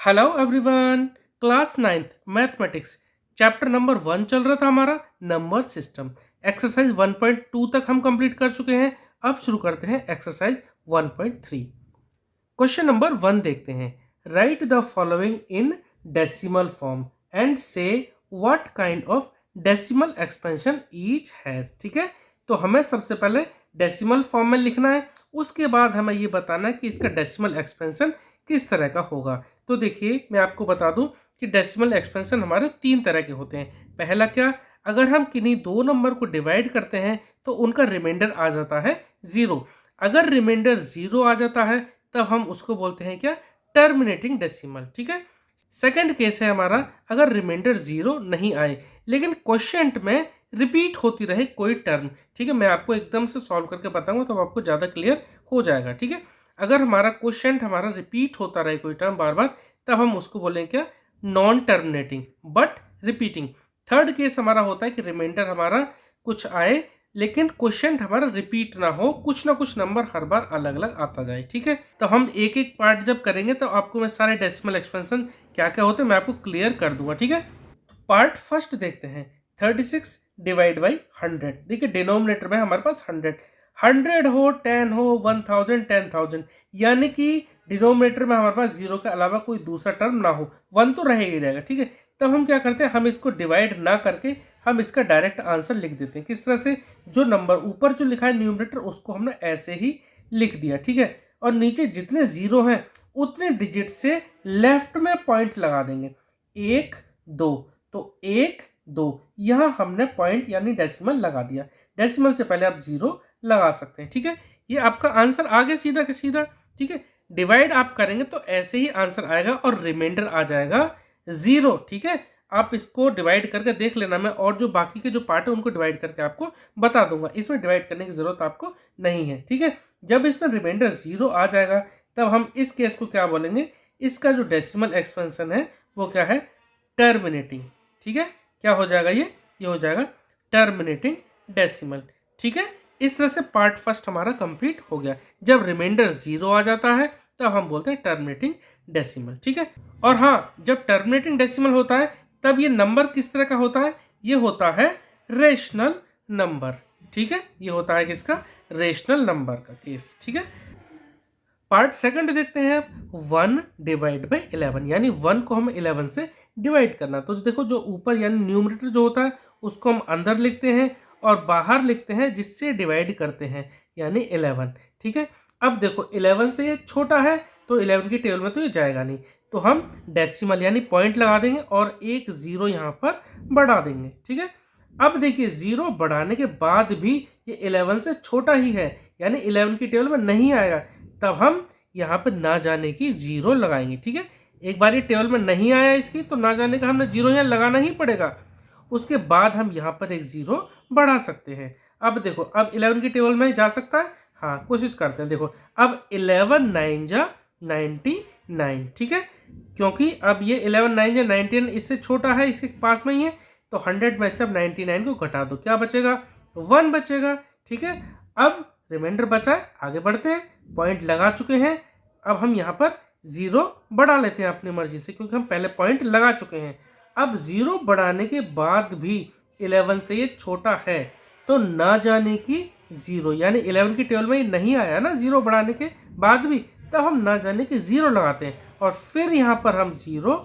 Hello everyone. Class 9th mathematics chapter number 1 चल रहा था हमारा नंबर सिस्टम। एक्सरसाइज 1.2 तक हम कंप्लीट कर चुके हैं। अब शुरू करते हैं एक्सरसाइज 1.3। क्वेश्चन नंबर 1 देखते हैं। Write the following in decimal form and say what kind of decimal expansion each has. ठीक है, तो हमें सबसे पहले डेसिमल फॉर्म में लिखना है, उसके बाद हमें ये बताना है कि इसका डेसिमल एक्सपेंशन किस तरह का होगा। तो देखिए, मैं आपको बता दूं कि डेसिमल एक्सपेंशन हमारे 3 तरह के होते हैं। पहला क्या, अगर हम किन्हीं दो नंबर को डिवाइड करते हैं तो उनका रिमाइंडर आ जाता है 0। अगर रिमाइंडर 0 आ जाता है तब हम उसको बोलते हैं क्या, टर्मिनेटिंग डेसिमल। ठीक है। सेकंड केस है हमारा, अगर रिमाइंडर 0 नहीं आए लेकिन क्वोशिएंट में रिपीट होती रहे कोई टर्म। ठीक है, मैं आपको एकदम से सॉल्व करके बताऊंगा तो आपको ज़्यादा क्लियर हो जाएगा। ठीक है, अगर हमारा क्वोशिएंट हमारा रिपीट होता रहे कोई टर्म बार बार, तब हम उसको बोलेंगे क्या, non terminating but repeating. Third case हमारा होता है कि रिमाइंडर हमारा कुछ आए लेकिन क्वोशिएंट हमारा रिपीट ना हो, कुछ ना कुछ नंबर हर बार अलग अलग आता जाए। ठीक है, तो हम एक एक पार्ट जब करेंगे तो आपको मैं सारे डेसिमल एक्सपेंशन क्या क्या होते हैं मैं आपको क्लियर कर दूंगा। ठीक है, पार्ट फर्स्ट देखते हैं। 36 डिवाइड बाई 100। देखिए, डिनोमिनेटर में हमारे पास 100 हो, 10 हो, 1000, 10,000, यानी कि डिनोमिनेटर में हमारे पास 0 के अलावा कोई दूसरा टर्म ना हो, 1 तो रहेगा ही रहेगा। ठीक है, तब हम क्या करते हैं, हम इसको डिवाइड ना करके हम इसका डायरेक्ट आंसर लिख देते हैं। किस तरह से, जो नंबर ऊपर जो लिखा है न्यूमरेटर उसको हमने ऐसे ही लिख दिया। ठीक है, और नीचे जितने 0 हैं उतने डिजिट से लेफ्ट में पॉइंट लगा देंगे, 1 2, तो 1 2 यहाँ हमने पॉइंट यानी डेसिमल लगा दिया। डेसिमल से पहले आप 0 लगा सकते हैं। ठीक है, ये आपका आंसर आ गया सीधा के सीधा। ठीक है, डिवाइड आप करेंगे तो ऐसे ही आंसर आएगा और रिमाइंडर आ जाएगा 0। ठीक है, आप इसको डिवाइड करके देख लेना, मैं और जो बाकी के जो पार्ट है उनको डिवाइड करके आपको बता दूंगा, इसमें डिवाइड करने की जरूरत आपको नहीं है। ठीक है, जब इसमें रिमाइंडर 0 आ जाएगा तब हम इस केस को क्या बोलेंगे, इसका जो डेसिमल एक्सपेंशन है वो क्या है, टर्मिनेटिंग। ठीक है, क्या हो जाएगा, ये हो जाएगा टर्मिनेटिंग डेसिमल। ठीक है, इस तरह से पार्ट फर्स्ट हमारा कंप्लीट हो गया। जब रिमाइंडर 0 आ जाता है तब हम बोलते हैं टर्मिनेटिंग डेसिमल। ठीक है, और हाँ, जब टर्मिनेटिंग डेसिमल होता है तब ये नंबर किस तरह का होता है, ये होता है रेशनल नंबर। ठीक है, ये होता है किसका, रेशनल नंबर का केस। ठीक है, पार्ट सेकंड देखते हैं। 1 डिवाइड बाई 11, यानी 1 को हमें 11 से डिवाइड करना। तो देखो, जो ऊपर यानी न्यूमरेटर जो होता है उसको हम अंदर लिखते हैं और बाहर लिखते हैं जिससे डिवाइड करते हैं, यानी 11। ठीक है, अब देखो 11 से ये छोटा है तो 11 की टेबल में तो ये जाएगा नहीं, तो हम डेसिमल यानी पॉइंट लगा देंगे और एक 0 यहाँ पर बढ़ा देंगे। ठीक है, अब देखिए 0 बढ़ाने के बाद भी ये 11 से छोटा ही है, यानी 11 की टेबल में नहीं आएगा, तब हम यहाँ पर ना जाने की 0 लगाएंगे। ठीक है, एक बार ये टेबल में नहीं आया इसकी तो ना जाने का हमने 0 यहाँ लगाना ही पड़ेगा, उसके बाद हम यहाँ पर एक 0 बढ़ा सकते हैं। अब देखो, अब 11 की टेबल में जा सकता है, हाँ कोशिश करते हैं। देखो, अब 11 9 जा 99। ठीक है, क्योंकि अब ये 11 9 जा 99 इससे छोटा है, इसके पास में ही है, तो 100 में से अब 99 को घटा दो, क्या बचेगा, 1 बचेगा। ठीक है, अब रिमाइंडर बचा है, आगे बढ़ते हैं। पॉइंट लगा चुके हैं, अब हम यहाँ पर 0 बढ़ा लेते हैं अपनी मर्जी से, क्योंकि हम पहले पॉइंट लगा चुके हैं। अब 0 बढ़ाने के बाद भी 11 से ये छोटा है, तो ना जाने की 0, यानी 11 की टेबल में ये नहीं आया ना 0 बढ़ाने के बाद भी, तब हम ना जाने की 0 लगाते हैं और फिर यहाँ पर हम 0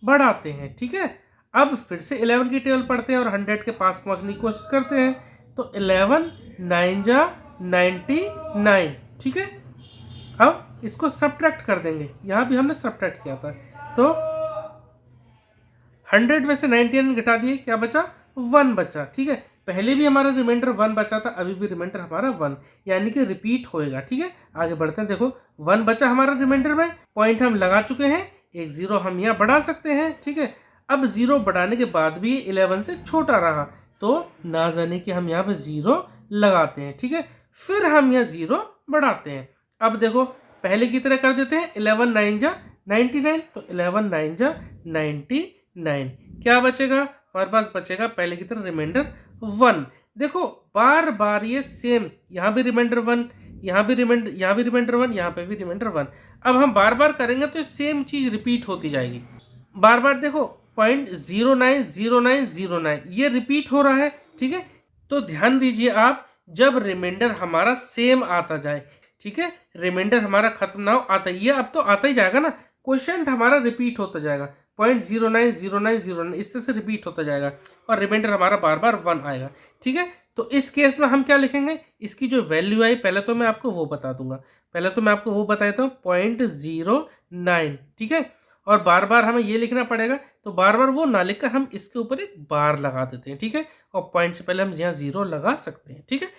बढ़ाते हैं। ठीक है, अब फिर से 11 की टेबल पढ़ते हैं और 100 के पास पहुँचने की कोशिश करते हैं, तो 11 9 जा 99। ठीक है, अब इसको सब्ट्रैक्ट कर देंगे, यहाँ भी हमने सब्ट्रैक्ट किया था, तो 100 में से 99 घटा दिए, क्या बचा, 1 बचा। ठीक है, पहले भी हमारा रिमाइंडर 1 बचा था, अभी भी रिमाइंडर हमारा 1, यानी कि रिपीट होएगा। ठीक है, आगे बढ़ते हैं। देखो 1 बचा हमारा रिमाइंडर में, पॉइंट हम लगा चुके हैं, एक 0 हम यहाँ बढ़ा सकते हैं। ठीक है, अब 0 बढ़ाने के बाद भी 11 से छोटा रहा, तो ना जाने कि हम यहाँ पे 0 लगाते हैं। ठीक है, फिर हम यहाँ 0 बढ़ाते हैं। अब देखो पहले की तरह कर देते हैं, 11 9 जा 99, तो 11 9 जा 99, क्या बचेगा हमारे पास, बचेगा पहले की तरह रिमाइंडर 1। देखो बार बार ये सेम, यहाँ भी रिमाइंडर 1, यहाँ भी रिमाइंडर, यहाँ भी रिमाइंडर 1, यहाँ पे भी रिमाइंडर 1। अब हम बार बार करेंगे तो सेम चीज़ रिपीट होती जाएगी। बार बार देखो 0.090909 ये रिपीट हो रहा है, ठीक है। तो ध्यान दीजिए आप, जब रिमाइंडर हमारा सेम आता जाए, ठीक है, रिमाइंडर हमारा खत्म ना हो, आता ये अब तो आता ही जाएगा ना, क्वेश्चन हमारा रिपीट होता जाएगा 0.090909 इस तरह से रिपीट होता जाएगा और रिमाइंडर हमारा बार बार 1 आएगा, ठीक है। तो इस केस में हम क्या लिखेंगे, इसकी जो वैल्यू आई पहले तो मैं आपको वो बता दूंगा, पहले तो मैं आपको वो बता देता हूँ 0.09, ठीक है। और बार बार हमें ये लिखना पड़ेगा, तो बार बार वो ना लिखकर हम इसके ऊपर एक बार लगा देते हैं, ठीक है। और पॉइंट से पहले हम यहाँ 0 लगा सकते हैं, ठीक है।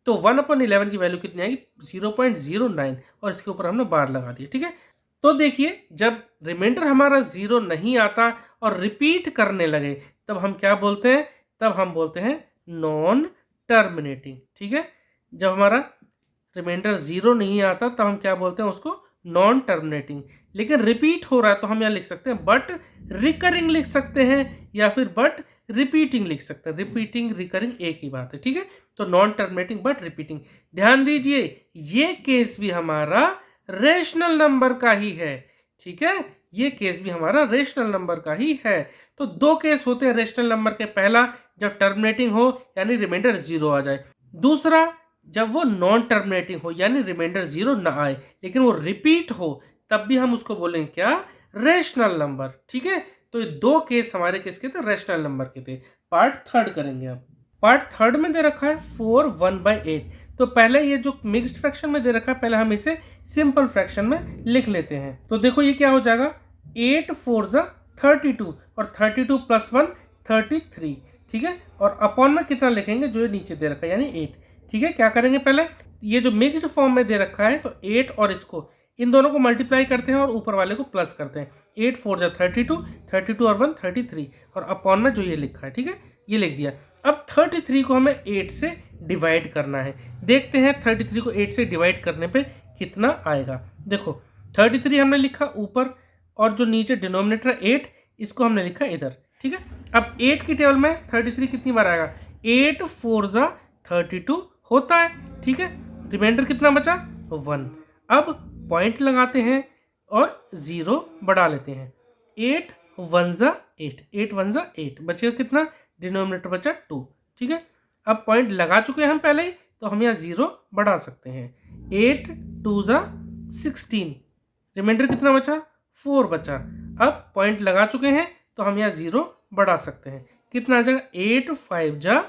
तो 1/11 की वैल्यू कितनी आएगी, 0.09, और इसके ऊपर हमने बार लगा दिया, ठीक है। तो देखिए जब रिमाइंडर हमारा 0 नहीं आता और रिपीट करने लगे तब हम क्या बोलते हैं, तब हम बोलते हैं नॉन टर्मिनेटिंग, ठीक है। जब हमारा रिमाइंडर 0 नहीं आता तब हम क्या बोलते हैं उसको, नॉन टर्मिनेटिंग। लेकिन रिपीट हो रहा है तो हम यहाँ लिख सकते हैं बट रिकरिंग लिख सकते हैं, या फिर बट रिपीटिंग लिख सकते हैं। रिपीटिंग रिकरिंग एक ही बात है, ठीक है। तो नॉन टर्मिनेटिंग बट रिपीटिंग। ध्यान दीजिए ये केस भी हमारा रेशनल नंबर का ही है, ठीक है, ये केस भी हमारा रेशनल नंबर का ही है। तो दो केस होते हैं रेशनल नंबर के, पहला जब टर्मिनेटिंग हो यानी रिमाइंडर 0 आ जाए, दूसरा जब वो नॉन टर्मिनेटिंग हो यानी रिमाइंडर 0 ना आए लेकिन वो रिपीट हो, तब भी हम उसको बोलेंगे क्या, रेशनल नंबर, ठीक है। तो ये दो केस हमारे किसके थे, रेशनल नंबर के थे। पार्ट थर्ड करेंगे अब। पार्ट थर्ड में दे रखा है 4 1/8। तो पहले ये जो मिक्स्ड फ्रैक्शन में दे रखा है पहले हम इसे सिंपल फ्रैक्शन में लिख लेते हैं। तो देखो ये क्या हो जाएगा, 8 4 32 और 32 + 1 33, ठीक है। और अपॉन में कितना लिखेंगे, जो ये नीचे दे रखा है यानी 8, ठीक है। क्या करेंगे, पहले ये जो मिक्स्ड फॉर्म में दे रखा है तो 8 और इसको, इन दोनों को मल्टीप्लाई करते हैं और ऊपर वाले को प्लस करते हैं। 8 4 32, 32 और 1 33, और अपॉन में जो ये लिखा है, ठीक है, ये लिख दिया। अब 33 को हमें 8 से डिवाइड करना है। देखते हैं 33 को 8 से डिवाइड करने पे कितना आएगा। देखो 33 हमने लिखा ऊपर, और जो नीचे डिनोमिनेटर 8 इसको हमने लिखा इधर, ठीक है। अब 8 की टेबल में 33 कितनी बार आएगा, 8 4 32 होता है, ठीक है। रिमाइंडर कितना बचा, 1। अब पॉइंट लगाते हैं और 0 बढ़ा लेते हैं। 8 1 8, 8 1 8, बचेगा कितना, डिनोमिनेटर बचा 2, ठीक है। अब पॉइंट लगा चुके हैं हम पहले ही, तो हम यहाँ 0 बढ़ा सकते हैं। 8 2 16, रिमाइंडर कितना बचा, 4 बचा। अब पॉइंट लगा चुके हैं तो हम यहाँ 0 बढ़ा सकते हैं। कितना आ जाएगा, 8 5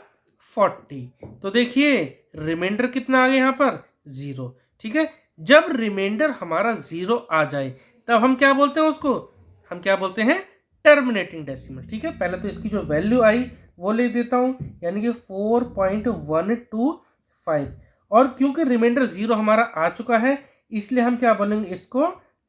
40। तो देखिए रिमाइंडर कितना आ गया यहाँ पर, 0, ठीक है। जब रिमाइंडर हमारा 0 आ जाए तब हम क्या बोलते हैं उसको, हम क्या बोलते हैं, टर्मिनेटिंग डेसिमल, ठीक है। पहले तो इसकी जो वैल्यू आई वो ले देता हूँ, यानी कि 4.125। और क्योंकि रिमाइंडर 0 हमारा आ चुका है इसलिए हम क्या बोलेंगे इसको,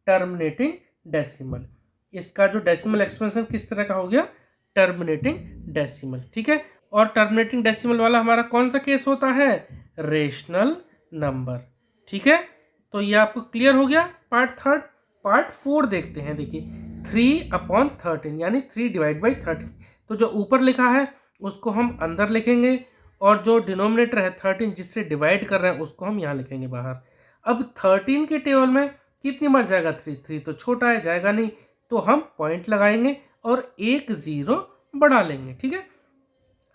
टर्मिनेटिंग डेसिमल। इसका जो डेसिमल एक्सपेंशन किस तरह का हो गया, टर्मिनेटिंग डेसिमल, ठीक है। और टर्मिनेटिंग डेसिमल वाला हमारा कौन सा केस होता है, रेशनल नंबर, ठीक है। तो ये आपको क्लियर हो गया पार्ट थर्ड। पार्ट 4 देखते हैं। देखिए 3/13 यानी 3/13। तो जो ऊपर लिखा है उसको हम अंदर लिखेंगे, और जो डिनोमिनेटर है 13 जिससे डिवाइड कर रहे हैं उसको हम यहाँ लिखेंगे बाहर। अब 13 के टेबल में कितनी बार जाएगा, 3 तो छोटा है, जाएगा नहीं, तो हम पॉइंट लगाएंगे और एक 0 बढ़ा लेंगे, ठीक है।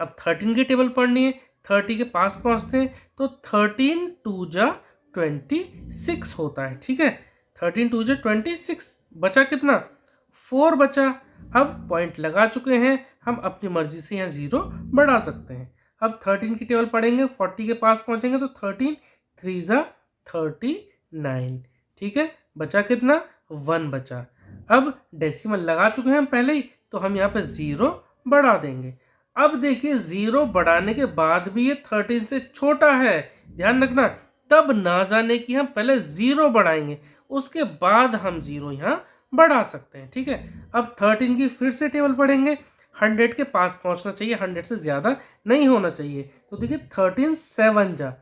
अब 13 की टेबल पढ़नी है, 30 के पास पहुँचते हैं, तो 13 2 26 होता है, ठीक है। 13 2 26, बचा कितना, 4 बचा। अब पॉइंट लगा चुके हैं, हम अपनी मर्जी से यहाँ 0 बढ़ा सकते हैं। अब 13 की टेबल पढ़ेंगे, 40 के पास पहुँचेंगे तो 13 3 39, ठीक है। बचा कितना, 1 बचा। अब डेसिमल लगा चुके हैं हम पहले ही, तो हम यहाँ पे 0 बढ़ा देंगे। अब देखिए 0 बढ़ाने के बाद भी ये 13 से छोटा है, ध्यान रखना। तब ना जाने कि हम पहले 0 बढ़ाएंगे, उसके बाद हम 0 यहाँ बढ़ा सकते हैं, ठीक है। अब 13 की फिर से टेबल पढ़ेंगे, 100 के पास पहुँचना चाहिए, 100 से ज़्यादा नहीं होना चाहिए। तो देखिए 13 7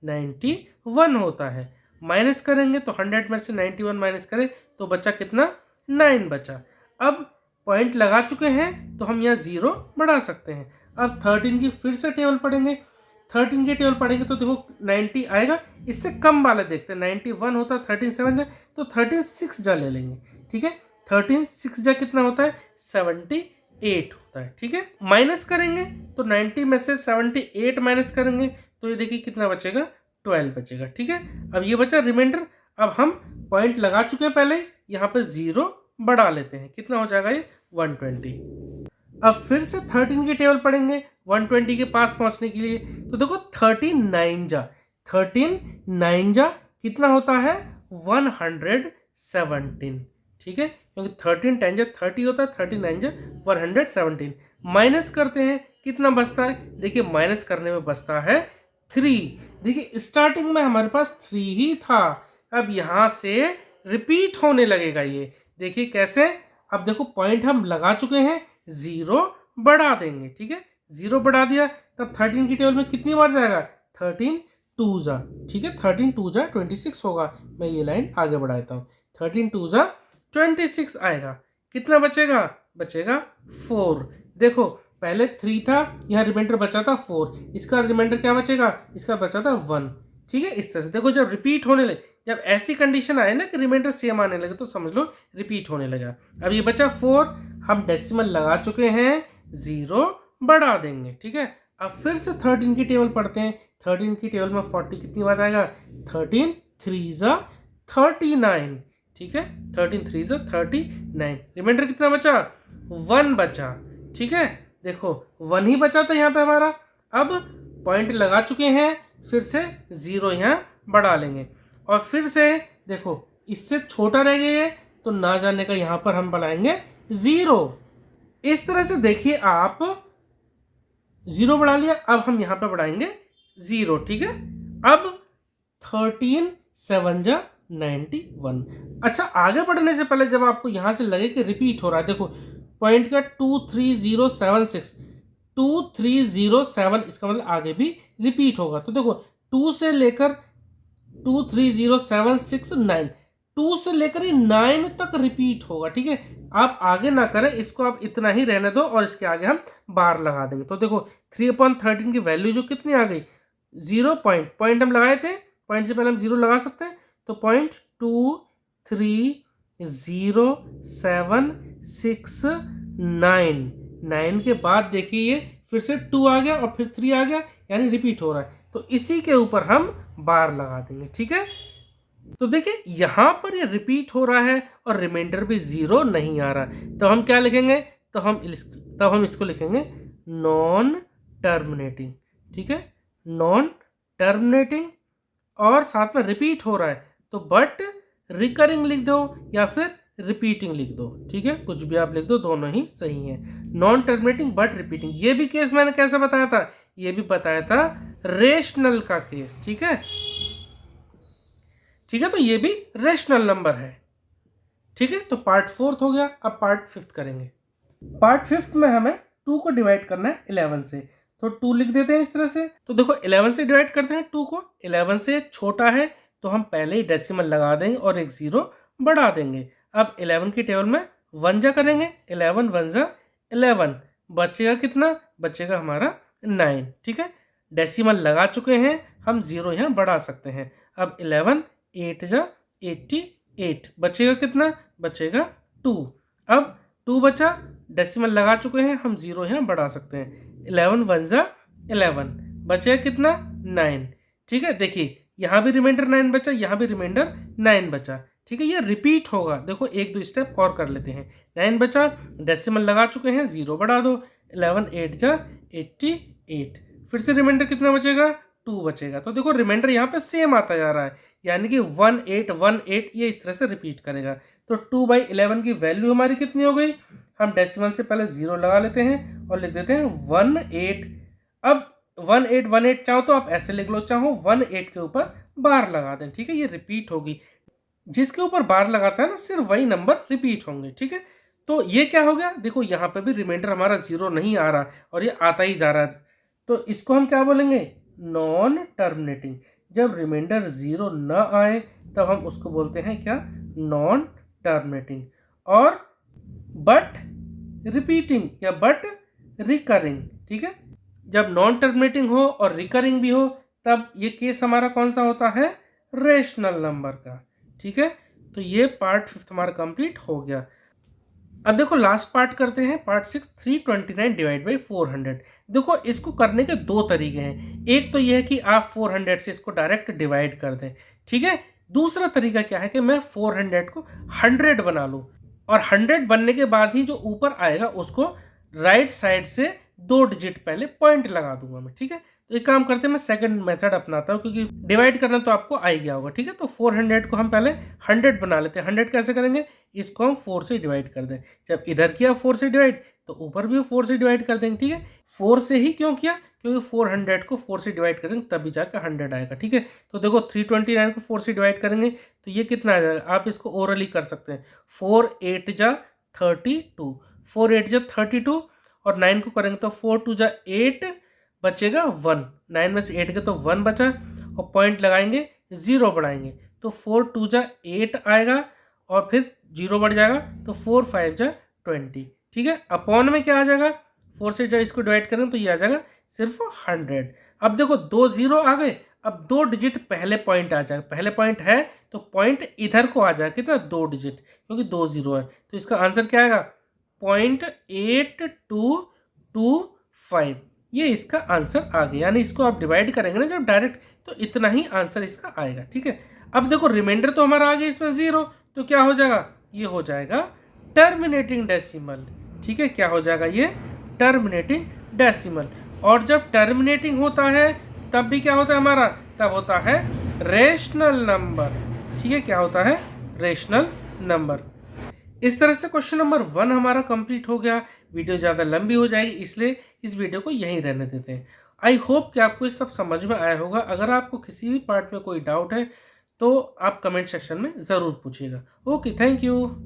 91 होता है। माइनस करेंगे तो 100 में से 91 माइनस करें तो बचा कितना, 9 बचा। अब पॉइंट लगा चुके हैं तो हम यहाँ 0 बढ़ा सकते हैं। अब 13 की फिर से टेबल पढ़ेंगे, 13 के टेबल पढ़ेंगे तो देखो 90 आएगा। इससे कम वाला देखते हैं, 91 होता है 13 7 जा, तो 13 6 जा ले लेंगे। ठीक है, 13 6 जा कितना होता है 78 होता है। ठीक है, माइनस करेंगे तो 90 में से 78 माइनस करेंगे तो ये देखिए कितना बचेगा 12 बचेगा। ठीक है, अब ये बचा रिमाइंडर। अब हम पॉइंट लगा चुके हैं पहले, यहाँ पे 0 बढ़ा लेते हैं, कितना हो जाएगा ये 120। अब फिर से 13 की टेबल पढ़ेंगे 120 के पास पहुंचने के लिए, तो देखो 39 जा, 13 जा कितना होता है 117। ठीक है, क्योंकि 13 10 जा 30 होता है, 39 जा 117। माइनस करते हैं, कितना बचता है, देखिए माइनस करने में बचता है 3। देखिए स्टार्टिंग में हमारे पास 3 ही था, अब यहाँ से रिपीट होने लगेगा ये। देखिए कैसे, अब देखो पॉइंट हम लगा चुके हैं, 0 बढ़ा देंगे। ठीक है, 0 बढ़ा दिया, तब 13 की टेबल में कितनी बार जाएगा 13 2 जा। ठीक है, 13 2 जा 26 होगा। मैं ये लाइन आगे बढ़ाता हूँ, 13 2 जा 26 आएगा। कितना बचेगा, बचेगा 4। देखो पहले 3 था, यहाँ रिमाइंडर बचा था 4, इसका रिमाइंडर क्या बचेगा, इसका बचा था 1। ठीक है, इस तरह से देखो जब रिपीट होने लगे, जब ऐसी कंडीशन आए ना कि रिमाइंडर सेम आने लगे तो समझ लो रिपीट होने लगा। अब ये बचा 4, हम डेसिमल लगा चुके हैं, 0 बढ़ा देंगे। ठीक है, अब फिर से 13 की टेबल पढ़ते हैं। 13 की टेबल में 40 कितनी बार आएगा, 13 3 जा 39। ठीक है, 13 3 जा 39। रिमाइंडर कितना बचा, 1 बचा। ठीक है, देखो 1 ही बचा था यहाँ पे हमारा। अब पॉइंट लगा चुके हैं, फिर से 0 यहाँ बढ़ा लेंगे, और फिर से देखो इससे छोटा रह गया है तो ना जाने का यहाँ पर हम बढ़ाएंगे 0। इस तरह से देखिए आप 0 बढ़ा लिया, अब हम यहाँ पर बढ़ाएंगे 0। ठीक है, अब 13 7 जा 91। अच्छा, आगे बढ़ने से पहले जब आपको यहाँ से लगे कि रिपीट हो रहा है, देखो पॉइंट का 23076 2307, इसका मतलब आगे भी रिपीट होगा। तो देखो 2 से लेकर 230769, 2 से लेकर 9 तक रिपीट होगा। ठीक है, आप आगे ना करें, इसको आप इतना ही रहने दो और इसके आगे हम बार लगा देंगे। तो देखो 3/13 की वैल्यू जो कितनी आ गई, 0 पॉइंट हम लगाए थे, पॉइंट से पहले हम 0 लगा सकते हैं, तो 0.230769, 9 के बाद देखिए ये फिर से 2 आ गया और फिर 3 आ गया, यानी रिपीट हो रहा है, तो इसी के ऊपर हम बार लगा देंगे। ठीक है, तो देखिए यहां पर ये रिपीट हो रहा है और रिमाइंडर भी 0 नहीं आ रहा है, तो हम क्या लिखेंगे, तो हम इसको लिखेंगे नॉन टर्मिनेटिंग। ठीक है, नॉन टर्मिनेटिंग, और साथ में रिपीट हो रहा है तो बट रिकरिंग लिख दो या फिर रिपीटिंग लिख दो। ठीक है, कुछ भी आप लिख दो, दोनों ही सही है। नॉन टर्मिनेटिंग बट रिपीटिंग, ये भी केस मैंने कैसे बताया था, ये भी बताया था रेशनल का केस। ठीक है, ठीक है, तो ये भी रेशनल नंबर है। ठीक है, तो पार्ट 4 हो गया। अब पार्ट 5 करेंगे। पार्ट 5 में हमें 2 को डिवाइड करना है 11 से, तो 2 लिख देते हैं इस तरह से। तो देखो 11 से डिवाइड करते हैं 2 को, 11 से छोटा है तो हम पहले ही डेसिमल लगा देंगे और एक 0 बढ़ा देंगे। अब 11 की टेबल में 1 जा करेंगे, 11 1 जा 11, बचेगा कितना, बचेगा हमारा 9। ठीक है, डेसिमल लगा चुके हैं, हम 0 यहाँ बढ़ा सकते हैं। अब 11 8 जा 88, बचेगा कितना, बचेगा 2। अब 2 बचा, डेसिमल लगा चुके हैं, हम 0 यहाँ बढ़ा सकते हैं। 11 1 जा 11, बचेगा कितना 9। ठीक है, देखिए यहाँ भी रिमाइंडर 9 बचा, यहाँ भी रिमाइंडर 9 बचा। ठीक है, ये रिपीट होगा। देखो 1-2 स्टेप और कर लेते हैं। 9 बचा, डेसिमल लगा चुके हैं, 0 बढ़ा दो, 11 8 जा 88, फिर से रिमाइंडर कितना बचेगा 2 बचेगा। तो देखो रिमाइंडर यहाँ पे सेम आता जा रहा है, यानी कि 1 8 1 8 ये इस तरह से रिपीट करेगा। तो 2/11 की वैल्यू हमारी कितनी हो गई, हम डेसिमल से पहले 0 लगा लेते हैं और लिख देते हैं 18। अब 1818 चाहो तो आप ऐसे लिख लो, चाहो 18 के ऊपर बार लगा दें। ठीक है, ये रिपीट होगी, जिसके ऊपर बार लगाता है ना सिर्फ वही नंबर रिपीट होंगे। ठीक है, तो ये क्या हो गया, देखो यहाँ पे भी रिमाइंडर हमारा 0 नहीं आ रहा और ये आता ही जा रहा है, तो इसको हम क्या बोलेंगे, नॉन टर्मिनेटिंग। जब रिमाइंडर 0 न आए तब हम उसको बोलते हैं क्या, नॉन टर्मिनेटिंग। और बट रिपीटिंग या बट रिकरिंग। ठीक है, जब नॉन टर्मिनेटिंग हो और रिकरिंग भी हो तब ये केस हमारा कौन सा होता है, रेशनल नंबर का। ठीक है, तो ये पार्ट 5 हमारा कंप्लीट हो गया। अब देखो लास्ट पार्ट करते हैं, पार्ट 6, 329 डिवाइड बाई 400। देखो इसको करने के दो तरीके हैं। एक तो यह है कि आप 400 से इसको डायरेक्ट डिवाइड कर दें, ठीक है। दूसरा तरीका क्या है कि मैं 400 को 100 बना लूँ और 100 बनने के बाद ही जो ऊपर आएगा उसको राइट साइड से 2 डिजिट पहले पॉइंट लगा दूंगा मैं, ठीक है। तो एक काम करते हैं, मैं सेकंड मेथड अपनाता हूँ क्योंकि डिवाइड करना तो आपको आ ही गया होगा, ठीक है। तो 400 को हम पहले 100 बना लेते हैं। 100 कैसे करेंगे, इसको हम 4 से डिवाइड कर दें। जब इधर किया 4 से डिवाइड तो ऊपर भी 4 से डिवाइड कर देंगे, ठीक है। 4 से ही क्यों किया, क्योंकि 400 को 4 से डिवाइड करेंगे तभी जाकर 100 आएगा, ठीक है। तो देखो 329 को 4 से डिवाइड करेंगे तो ये कितना आ जाएगा, आप इसको ओरली कर सकते हैं। 4 8 जा 32, 4 8 जा 32 और 9 को करेंगे तो 4 2 जा 8, बचेगा 1। 9 में से 8 के तो 1 बचा और पॉइंट लगाएंगे, 0 बढ़ाएंगे तो 4 2 जा 8 आएगा और फिर 0 बढ़ जाएगा तो 4 5 जा 20, ठीक है। अपॉन में क्या आ जाएगा, 4 से जब इसको डिवाइड करें तो ये आ जाएगा सिर्फ 100। अब देखो 2 0 आ गए, अब 2 डिजिट पहले पॉइंट आ जाएगा। पहले पॉइंट है तो पॉइंट इधर को आ जाएगा, कितना 2 डिजिट, क्योंकि 2 0 है। तो इसका आंसर क्या आएगा, 0.8225, ये इसका आंसर आ गया। यानी इसको आप डिवाइड करेंगे ना जब डायरेक्ट तो इतना ही आंसर इसका आएगा, ठीक है। अब देखो रिमाइंडर तो हमारा आ गया इसमें 0, तो क्या हो जाएगा, ये हो जाएगा टर्मिनेटिंग डेसिमल, ठीक है। क्या हो जाएगा, ये टर्मिनेटिंग डेसिमल। और जब टर्मिनेटिंग होता है तब भी क्या होता है हमारा, तब होता है रेशनल नंबर, ठीक है। क्या होता है, रेशनल नंबर। इस तरह से क्वेश्चन नंबर 1 हमारा कंप्लीट हो गया। वीडियो ज़्यादा लंबी हो जाएगी इसलिए इस वीडियो को यहीं रहने देते हैं। आई होप कि आपको ये सब समझ में आया होगा। अगर आपको किसी भी पार्ट में कोई डाउट है तो आप कमेंट सेक्शन में ज़रूर पूछिएगा। Okay, thank you.